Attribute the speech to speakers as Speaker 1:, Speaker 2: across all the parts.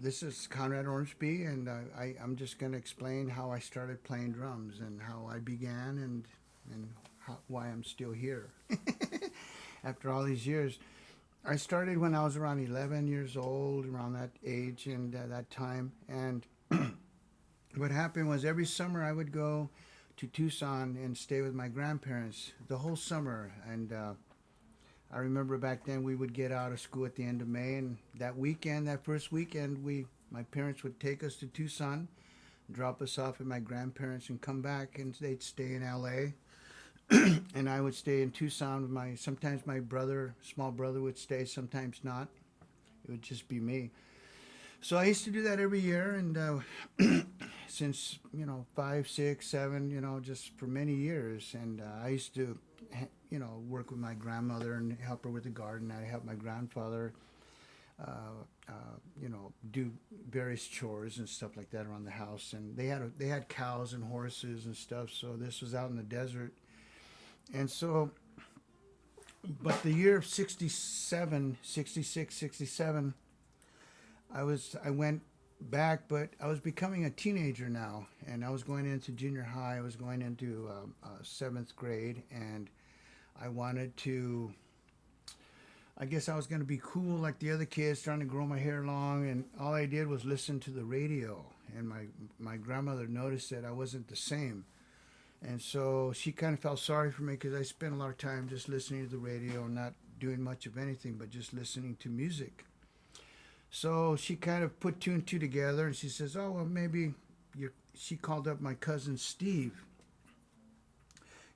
Speaker 1: This is Conrad Ormsby, and I'm just going to explain how I started playing drums and how I began and why I'm still here after all these years. I started when I was around 11 years old, around that age and that time. And what happened was every summer I would go to Tucson and stay with my grandparents the whole summer. And I remember back then we would get out of school at the end of May, and that weekend, that first weekend, my parents would take us to Tucson, drop us off at my grandparents, and come back, and they'd stay in L.A. and I would stay in Tucson with sometimes my brother, small brother, would stay, sometimes not. It would just be me. So I used to do that every year, and since 5, 6, 7, just for many years, and I used to work with my grandmother and help her with the garden. I helped my grandfather, do various chores and stuff like that around the house. And they had cows and horses and stuff. So this was out in the desert, and so. But the year of 67, 66, 67, I went back, but I was becoming a teenager now, and I was going into junior high. I was going into seventh grade, and I wanted to. I guess I was going to be cool like the other kids, trying to grow my hair long, and all I did was listen to the radio. And my grandmother noticed that I wasn't the same, and so she kind of felt sorry for me because I spent a lot of time just listening to the radio and not doing much of anything but just listening to music. So she kind of put two and two together, and she says, "Oh, well, maybe you." She called up my cousin Steve.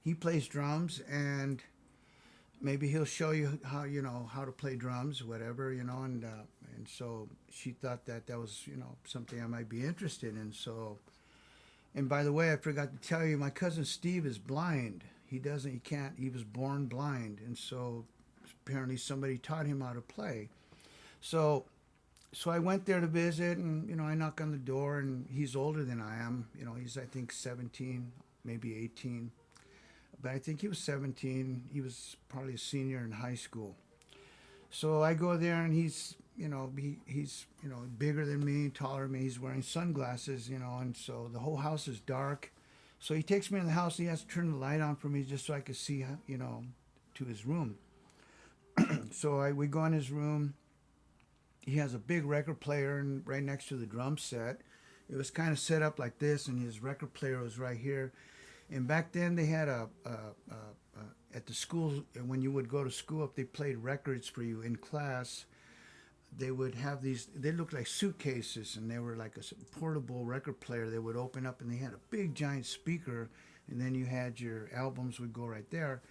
Speaker 1: He plays drums, and maybe he'll show you how to play drums, whatever, and so she thought that was something I might be interested in. So, and by the way, I forgot to tell you, my cousin Steve is blind. He can't. He was born blind, and so apparently somebody taught him how to play. So. So I went there to visit, and I knock on the door, and he's older than I am. He's, I think, 17, maybe 18, but I think he was 17. He was probably a senior in high school. So I go there, and he's bigger than me, taller than me. He's wearing sunglasses, and so the whole house is dark. So he takes me in the house. He has to turn the light on for me just so I could see, to his room. So we go in his room. He has a big record player and right next to the drum set. It was kind of set up like this, and his record player was right here. And back then they had at the school, when you would go to school, if they played records for you in class, they would have these, they looked like suitcases, and they were like a portable record player. They would open up, and they had a big giant speaker, and then you had your albums would go right there.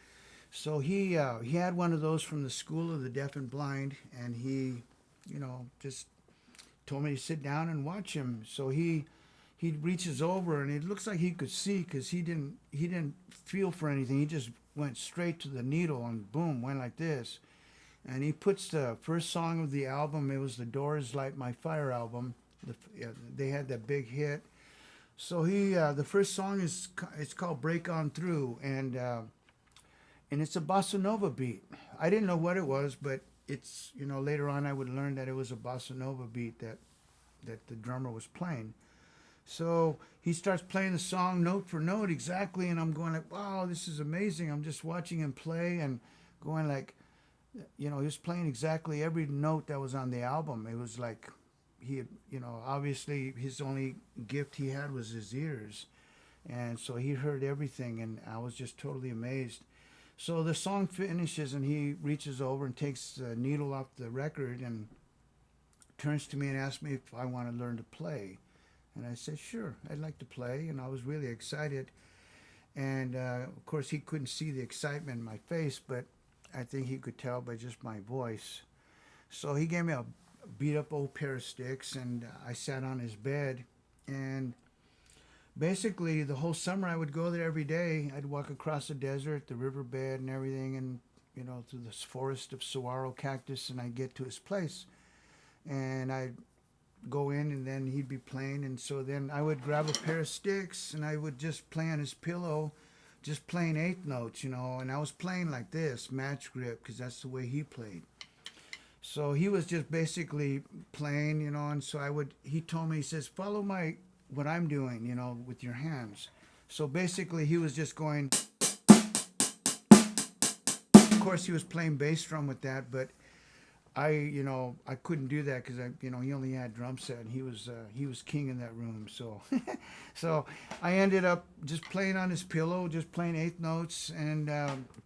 Speaker 1: So he had one of those from the School of the Deaf and Blind, and he just told me to sit down and watch him. So he reaches over, and it looks like he could see because he didn't feel for anything. He just went straight to the needle and boom, went like this. And he puts the first song of the album. It was the Doors' "Light My Fire" album. They had that big hit. So the first song it's called "Break On Through," and it's a bossa nova beat. I didn't know what it was, but it's later on I would learn that it was a bossa nova beat that the drummer was playing. So he starts playing the song note for note exactly, and I'm going like, wow, this is amazing. I'm just watching him play and going like, he was playing exactly every note that was on the album. It was like he had, obviously his only gift he had was his ears, and so he heard everything, and I was just totally amazed. So the song finishes, and he reaches over and takes the needle off the record and turns to me and asks me if I want to learn to play. And I said, sure, I'd like to play. And I was really excited. And, of course, he couldn't see the excitement in my face, but I think he could tell by just my voice. So he gave me a beat-up old pair of sticks, and I sat on his bed. And basically, the whole summer I would go there every day. I'd walk across the desert, the riverbed and everything, and, through this forest of saguaro cactus, and I'd get to his place. And I'd go in, and then he'd be playing. And so then I would grab a pair of sticks, and I would just play on his pillow, just playing eighth notes, and I was playing like this, match grip, because that's the way he played. So he was just basically playing, and so he told me, he says, follow what I'm doing, with your hands. So basically he was just going, of course he was playing bass drum with that, but I couldn't do that because he only had drum set, and he was king in that room. So, so I ended up just playing on his pillow, just playing eighth notes and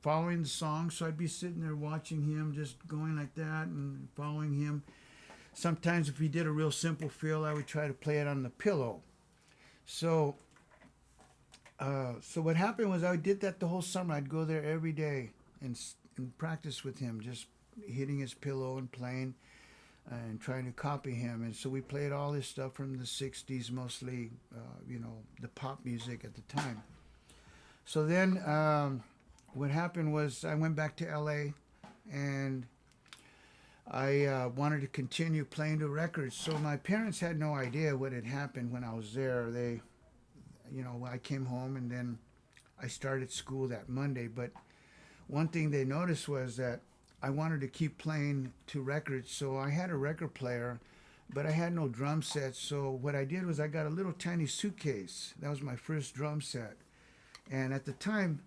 Speaker 1: following the song. So I'd be sitting there watching him, just going like that and following him. Sometimes if he did a real simple fill, I would try to play it on the pillow. So, so what happened was I did that the whole summer. I'd go there every day and practice with him, just hitting his pillow and playing and trying to copy him. And so we played all this stuff from the 60s, mostly, the pop music at the time. So then what happened was I went back to LA, and I wanted to continue playing the records. So my parents had no idea what had happened when I was there. I came home, and then I started school that Monday. But one thing they noticed was that I wanted to keep playing to records, so I had a record player, but I had no drum set. So what I did was I got a little tiny suitcase. That was my first drum set. And at the time,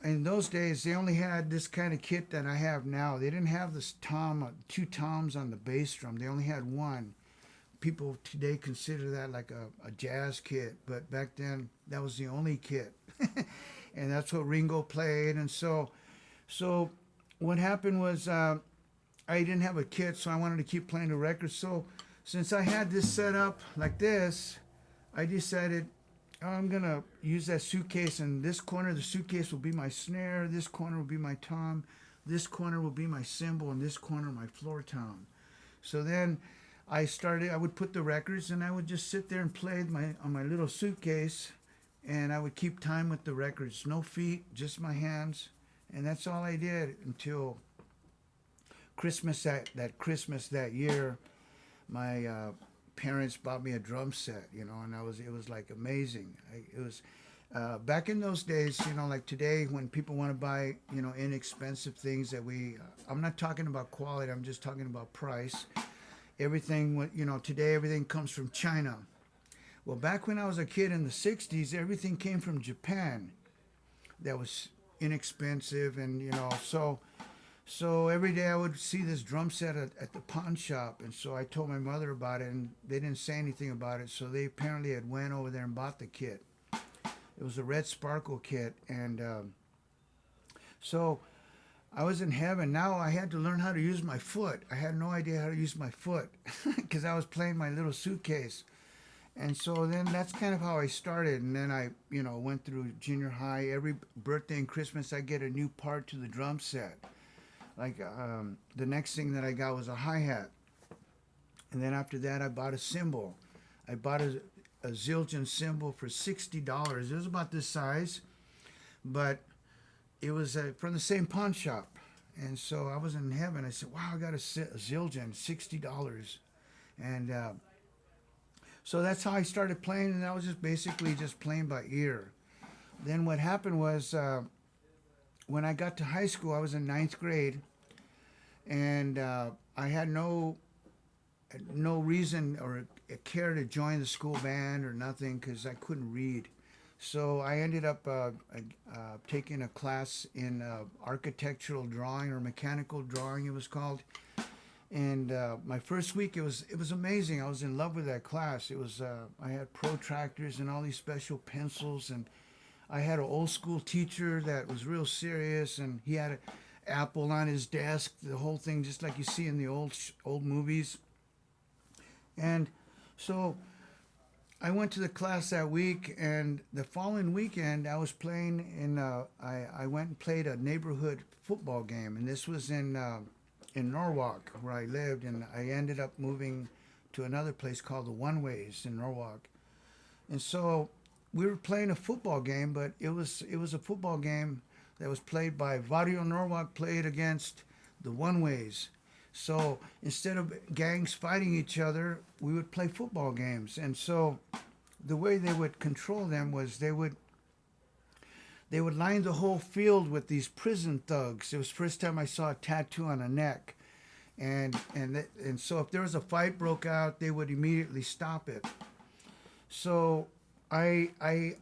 Speaker 1: in those days, they only had this kind of kit that I have now. They didn't have this two toms on the bass drum. They only had one. People today consider that like a jazz kit, but back then that was the only kit. And that's what Ringo played. And so what happened was I didn't have a kit, so I wanted to keep playing the records. So since I had this set up like this, I decided I'm going to use that suitcase, and this corner of the suitcase will be my snare, this corner will be my tom, this corner will be my cymbal, and this corner my floor tom. So then I would put the records, and I would just sit there and play on my little suitcase, and I would keep time with the records. No feet, just my hands. And that's all I did until Christmas that Christmas that year. My parents bought me a drum set, and it was like amazing. It was back in those days, like today when people want to buy, inexpensive things that I'm not talking about quality, I'm just talking about price. Everything, today everything comes from China. Well, back when I was a kid in the 60s, everything came from Japan. That was inexpensive, and so every day I would see this drum set at the pawn shop, and so I told my mother about it, and they didn't say anything about it. So they apparently had went over there and bought the kit. It was a red sparkle kit, and so I was in heaven. Now I had to learn how to use my foot. I had no idea how to use my foot because I was playing my little suitcase. And so then that's kind of how I started. And then I, went through junior high. Every birthday and Christmas, I get a new part to the drum set. Like the next thing that I got was a hi-hat. And then after that, I bought a cymbal. I bought a Zildjian cymbal for $60. It was about this size, but it was from the same pawn shop. And so I was in heaven. I said, wow, I got a Zildjian, $60. And so that's how I started playing, and I was just basically just playing by ear. Then what happened was when I got to high school, I was in 9th grade, and I had no reason or a care to join the school band or nothing because I couldn't read. So I ended up taking a class in architectural drawing or mechanical drawing, it was called. And my first week, it was amazing. I was in love with that class. It was I had protractors and all these special pencils, and I had an old school teacher that was real serious, and he had an apple on his desk, the whole thing just like you see in the old movies. And so I went to the class that week, and the following weekend I was playing I went and played a neighborhood football game, and this was in Norwalk, where I lived, and I ended up moving to another place called the One Ways in Norwalk. And so we were playing a football game, but it was a football game that was played by Barrio Norwalk played against the One Ways. So instead of gangs fighting each other, we would play football games. And so the way they would control them was they would line the whole field with these prison thugs. It was the first time I saw a tattoo on a neck. And so if there was a fight broke out, they would immediately stop it. So I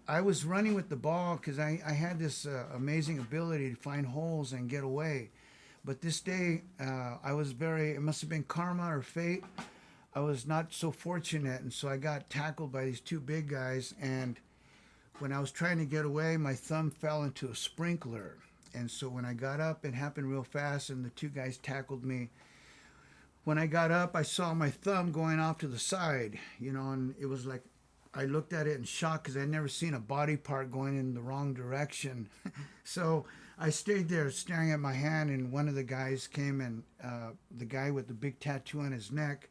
Speaker 1: was running with the ball because I had this amazing ability to find holes and get away. But this day, I was it must have been karma or fate. I was not so fortunate, and so I got tackled by these two big guys. And when I was trying to get away, my thumb fell into a sprinkler. And so when I got up, it happened real fast, and the two guys tackled me. When I got up, I saw my thumb going off to the side, and it was like I looked at it in shock because I'd never seen a body part going in the wrong direction. So I stayed there staring at my hand, and one of the guys came, and the guy with the big tattoo on his neck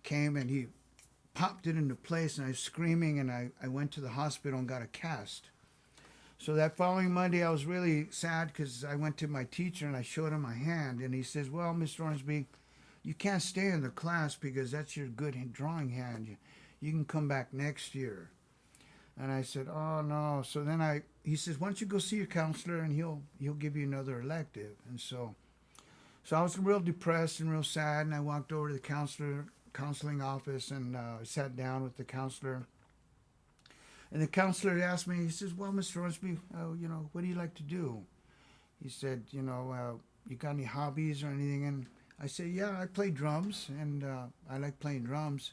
Speaker 1: came, and he popped it into place, and I was screaming, and I went to the hospital and got a cast. So that following Monday, I was really sad because I went to my teacher and I showed him my hand, and he says, "Well, Mr. Ormsby, you can't stay in the class because that's your good drawing hand. You can come back next year." And I said, "Oh no." So then he says, "Why don't you go see your counselor and he'll give you another elective." And so I was real depressed and real sad, and I walked over to the counseling office, and sat down with the counselor. And the counselor asked me, he says, "Well, Mr. Ormsby, what do you like to do?" He said, "You got any hobbies or anything?" And I said, "Yeah, I play drums, and I like playing drums."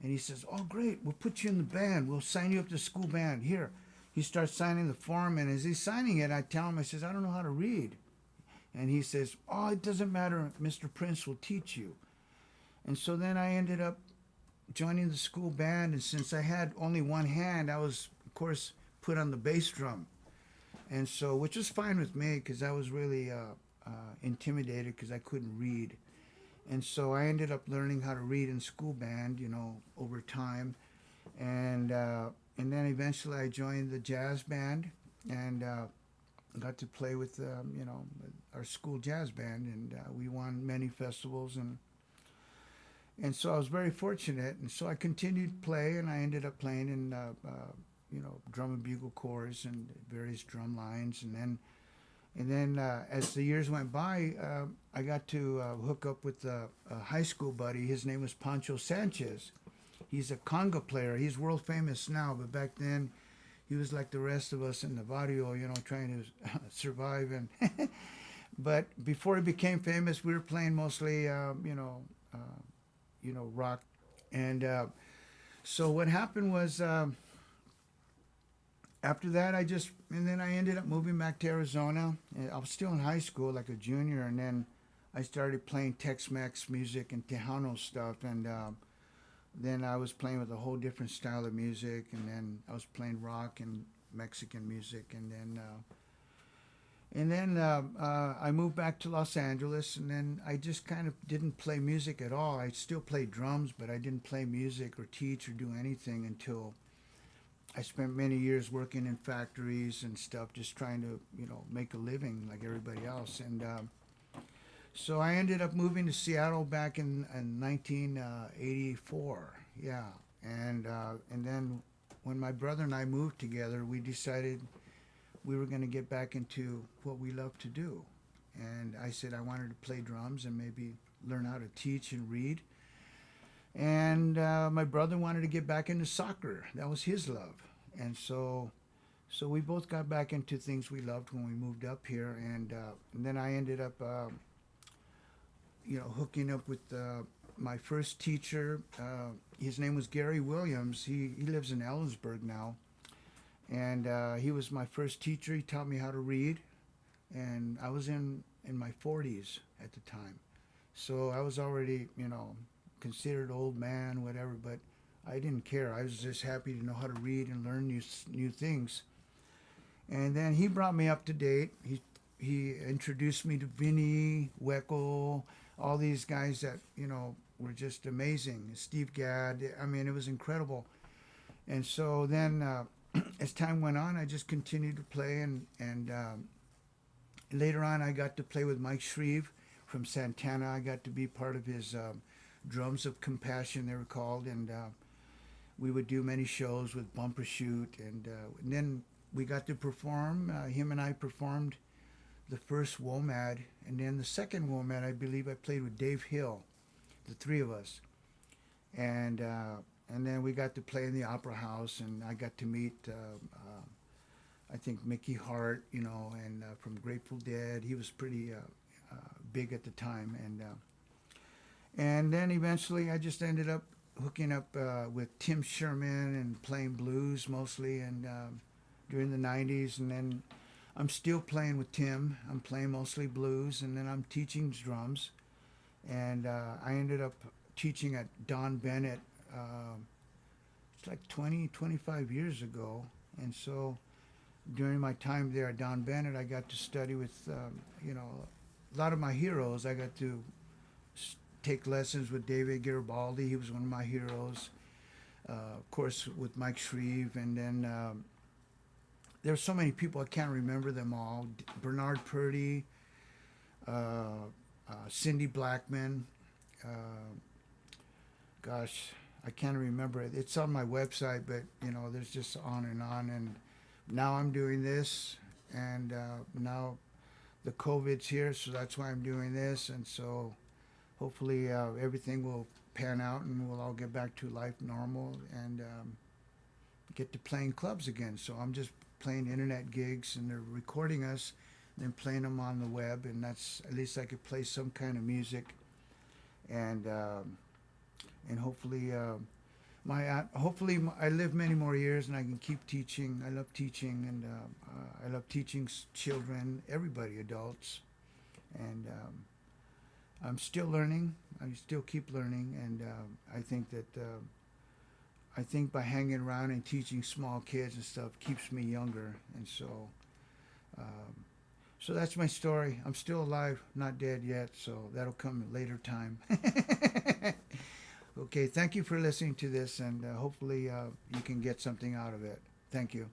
Speaker 1: And he says, "Oh, great, we'll put you in the band. We'll sign you up to school band. Here." He starts signing the form, and as he's signing it, I tell him, I says, "I don't know how to read." And he says, "Oh, it doesn't matter. Mr. Prince will teach you." And so then I ended up joining the school band, and since I had only one hand, I was, of course, put on the bass drum. And so, which was fine with me because I was really intimidated because I couldn't read. And so I ended up learning how to read in school band, over time. And then eventually I joined the jazz band, and got to play with, our school jazz band, and we won many festivals. And so I was very fortunate, and so I continued to play, and I ended up playing in, drum and bugle corps and various drum lines. And then as the years went by, I got to hook up with a high school buddy. His name was Pancho Sanchez. He's a conga player. He's world famous now, but back then he was like the rest of us in the barrio, trying to survive. And but before he became famous, we were playing mostly, rock. And so what happened was, after that, then I ended up moving back to Arizona. And I was still in high school, like a junior, and then I started playing Tex-Mex music and Tejano stuff. And then I was playing with a whole different style of music, and then I was playing rock and Mexican music. And then I moved back to Los Angeles, and then I just kind of didn't play music at all. I still played drums, but I didn't play music or teach or do anything until I spent many years working in factories and stuff, just trying to, make a living like everybody else. And so I ended up moving to Seattle back in 1984. Yeah. And then when my brother and I moved together, we decided we were going to get back into what we love to do. And I said I wanted to play drums and maybe learn how to teach and read. And my brother wanted to get back into soccer. That was his love. And so we both got back into things we loved when we moved up here. And then I ended up, hooking up with my first teacher. His name was Gary Williams. He lives in Ellensburg now. And he was my first teacher. He taught me how to read. And I was in my 40s at the time. So I was already, considered old man, whatever, but I didn't care. I was just happy to know how to read and learn new things. And then he brought me up to date. He introduced me to Vinny, Weckel, all these guys that, were just amazing. Steve Gadd. I mean, it was incredible. And so then as time went on, I just continued to play, and later on I got to play with Mike Shreve from Santana. I got to be part of his Drums of Compassion, they were called, and we would do many shows with Bumper Shoot, and then we got to perform. Him and I performed the first WOMAD, and then the second WOMAD, I believe I played with Dave Hill, the three of us, and then we got to play in the Opera House, and I got to meet, I think Mickey Hart, you know, and from Grateful Dead. He was pretty big at the time, and then eventually I just ended up hooking up with Tim Sherman and playing blues mostly, and during the '90s, and then I'm still playing with Tim. I'm playing mostly blues, and then I'm teaching drums, and I ended up teaching at Don Bennett. It's like 20, 25 years ago, and so during my time there at Don Bennett, I got to study with, you know, a lot of my heroes. I got to take lessons with David Garibaldi. He was one of my heroes. Of course, with Mike Shreve, and then there's so many people I can't remember them all. Bernard Purdy, Cindy Blackman. Gosh, I can't remember it. It's on my website, but you know, there's just on. And now I'm doing this, and now the COVID's here, so that's why I'm doing this. And so hopefully everything will pan out, and we'll all get back to life normal, and get to playing clubs again. So I'm just playing internet gigs, and they're recording us, and then playing them on the web, and that's, at least I could play some kind of music, and hopefully I live many more years, and I can keep teaching. I love teaching, and I love teaching children, everybody, adults, and I'm still learning. I still keep learning, and I think that I think by hanging around and teaching small kids and stuff keeps me younger, and so so that's my story. I'm still alive, not dead yet, so that'll come at a later time. Okay, thank you for listening to this, and hopefully you can get something out of it. Thank you.